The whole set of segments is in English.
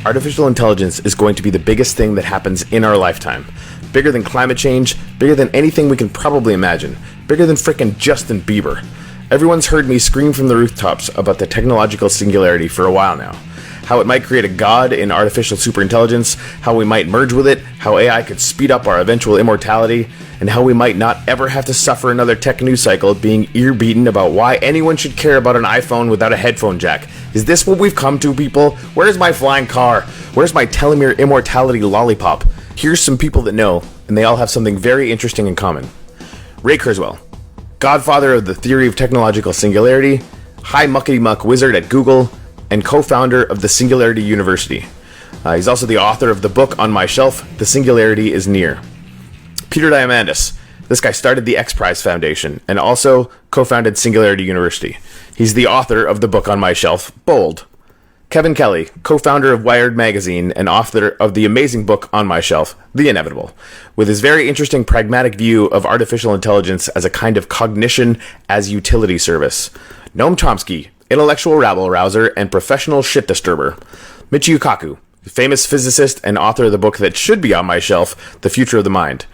artificial intelligence is going to be the biggest thing that happens in our lifetime. Bigger than climate change, bigger than anything we can probably imagine, bigger than frickin' Justin Bieber. Everyone's heard me scream from the rooftops about the technological singularity for a while now. How it might create a god in artificial superintelligence, how we might merge with it, how AI could speed up our eventual immortality, and how we might not ever have to suffer another tech news cycle being ear-beaten about why anyone should care about an iPhone without a headphone jack. Is this what we've come to, people? Where's my flying car? Where's my telomere immortality lollipop? Here's some people that know, and they all have something very interesting in common. Ray Kurzweil, godfather of the theory of technological singularity, high muckety-muck wizard at Google, and co-founder of the Singularity University. He's also the author of the book on my shelf, The Singularity is Near. Peter Diamandis. This guy started the X Prize Foundation and also co-founded Singularity University. He's the author of the book on my shelf, Bold. Kevin Kelly, co-founder of Wired Magazine and author of the amazing book on my shelf, The Inevitable, with his very interesting pragmatic view of artificial intelligence as a kind of cognition as utility service. Noam Chomsky, intellectual rabble-rouser and professional shit-disturber. Michio Kaku, famous physicist and author of the book that should be on my shelf, The Future of the Mind.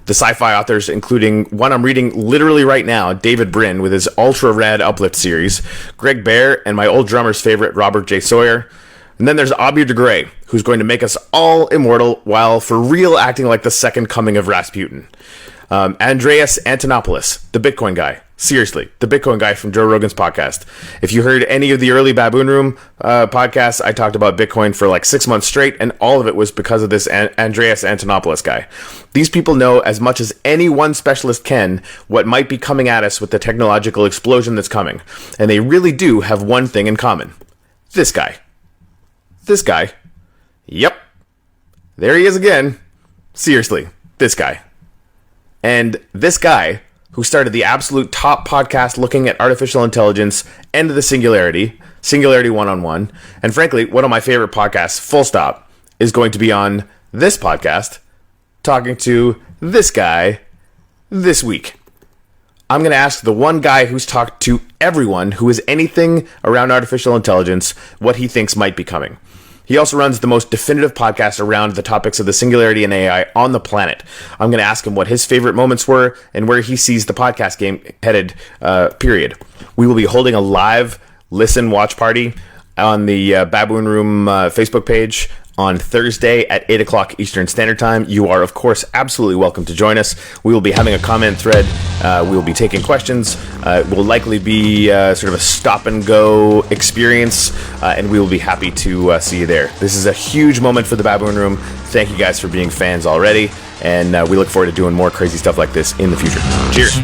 The sci-fi authors, including one I'm reading literally right now, David Brin, with his ultra-rad Uplift series, Greg Bear, and my old drummer's favorite, Robert J. Sawyer. And then there's Abir de Grey, who's going to make us all immortal while for real acting like the second coming of Rasputin. Andreas Antonopoulos, the Bitcoin guy. Seriously, the Bitcoin guy from Joe Rogan's podcast. If you heard any of the early Baboon Room podcasts, I talked about Bitcoin for like 6 months straight, and all of it was because of this Andreas Antonopoulos guy. These people know as much as any one specialist can what might be coming at us with the technological explosion that's coming. And they really do have one thing in common. This guy. This guy. Yep. There he is again. Seriously, this guy. And this guy, who started the absolute top podcast looking at artificial intelligence and the Singularity, Singularity One-on-One, and frankly, one of my favorite podcasts, full stop, is going to be on this podcast, talking to this guy this week. I'm going to ask the one guy who's talked to everyone who is anything around artificial intelligence what he thinks might be coming. He also runs the most definitive podcast around the topics of the singularity and AI on the planet. I'm going to ask him what his favorite moments were and where he sees the podcast game headed, period. We will be holding a live listen-watch party on the Baboon Room Facebook page on Thursday at 8 o'clock Eastern Standard Time. You are, of course, absolutely welcome to join us. We will be having a comment thread. We will be taking questions. It will likely be sort of a stop-and-go experience, and we will be happy to see you there. This is a huge moment for the Baboon Room. Thank you guys for being fans already, and we look forward to doing more crazy stuff like this in the future. Cheers.